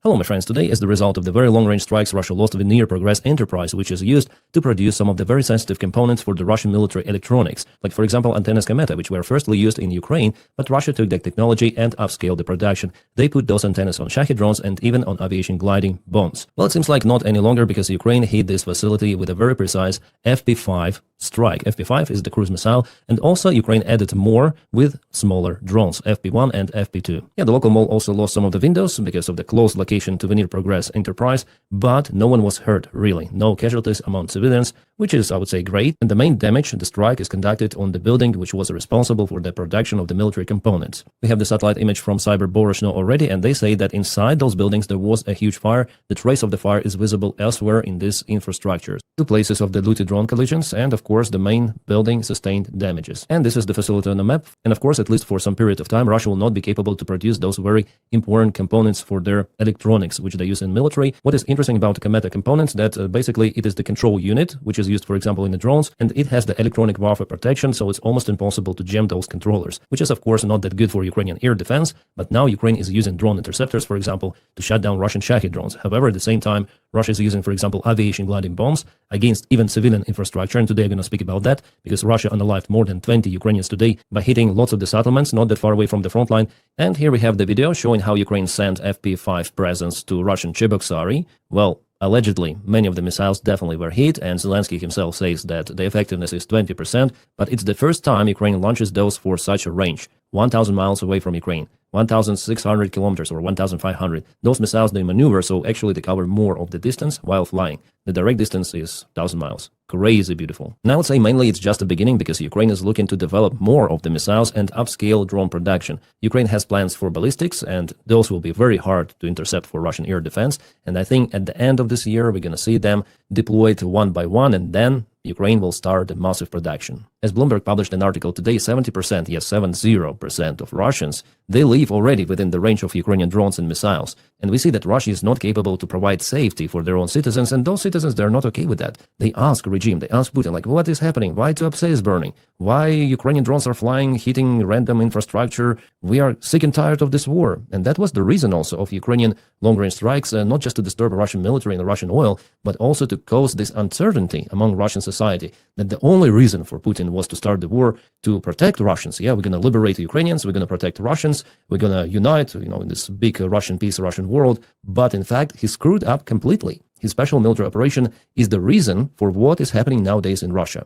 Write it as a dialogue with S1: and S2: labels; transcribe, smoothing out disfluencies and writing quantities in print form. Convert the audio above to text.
S1: Hello my friends, today as the result of the very long-range strikes, Russia lost the near progress enterprise, which is used to produce some of the very sensitive components for the Russian military electronics, like for example antennas Kometa, which were firstly used in Ukraine, but Russia took that technology and upscaled the production. They put those antennas on Shahed drones and even on aviation gliding bombs. Well, it seems like not any longer, because Ukraine hit this facility with a very precise FP5 strike. FP5 is the cruise missile, and also Ukraine added more with smaller drones, FP1 and FP2. Yeah, the local mall also lost some of the windows because of the close location to the near progress enterprise, but no one was hurt, really. No casualties among civilians, which is, I would say, great. And the main damage, the strike, is conducted on the building which was responsible for the production of the military components. We have the satellite image from Cyber Boroshno already, and they say that inside those buildings there was a huge fire. The trace of the fire is visible elsewhere in these infrastructures. Two places of the looted drone collisions, and of course the main building sustained damages. And this is the facility on the map. And of course, at least for some period of time, Russia will not be capable to produce those very important components for their electronics, which they use in military. What is interesting about the Kometa components, that basically it is the control unit, which is used, for example, in the drones, and it has the electronic warfare protection, so it's almost impossible to jam those controllers, which is of course not that good for Ukrainian air defense. But now Ukraine is using drone interceptors, for example, to shut down Russian Shahed drones. However, at the same time, Russia is using, for example, aviation gliding bombs against even civilian infrastructure, and today I'm going to speak about that, because Russia unalived more than 20 Ukrainians today by hitting lots of the settlements not that far away from the front line. And here we have the video showing how Ukraine sent FP5 presents to Russian Cheboksary. Well, allegedly, many of the missiles definitely were hit, and Zelensky himself says that the effectiveness is 20%, but it's the first time Ukraine launches those for such a range, 1,000 miles away from Ukraine. 1,600 kilometers or 1,500. Those missiles, they maneuver, so actually they cover more of the distance while flying. The direct distance is 1,000 miles. Crazy beautiful. And I would say mainly it's just the beginning, because Ukraine is looking to develop more of the missiles and upscale drone production. Ukraine has plans for ballistics, and those will be very hard to intercept for Russian air defense. And I think at the end of this year, we're going to see them deployed one by one, and then Ukraine will start a massive production. As Bloomberg published an article today, 70%, yes, 70% of Russians, they live already within the range of Ukrainian drones and missiles. And we see that Russia is not capable to provide safety for their own citizens, and those citizens, they're not okay with that. They ask regime, they ask Putin, like, what is happening? Why Tuapse is burning? Why Ukrainian drones are flying, hitting random infrastructure? We are sick and tired of this war. And that was the reason also of Ukrainian long-range strikes, not just to disturb Russian military and Russian oil, but also to cause this uncertainty among Russian society, that the only reason for Putin was to start the war to protect Russians. Yeah, we're going to liberate the Ukrainians, we're going to protect Russians, we're going to unite, in this big Russian peace, Russian world. But in fact, he screwed up completely. His special military operation is the reason for what is happening nowadays in Russia.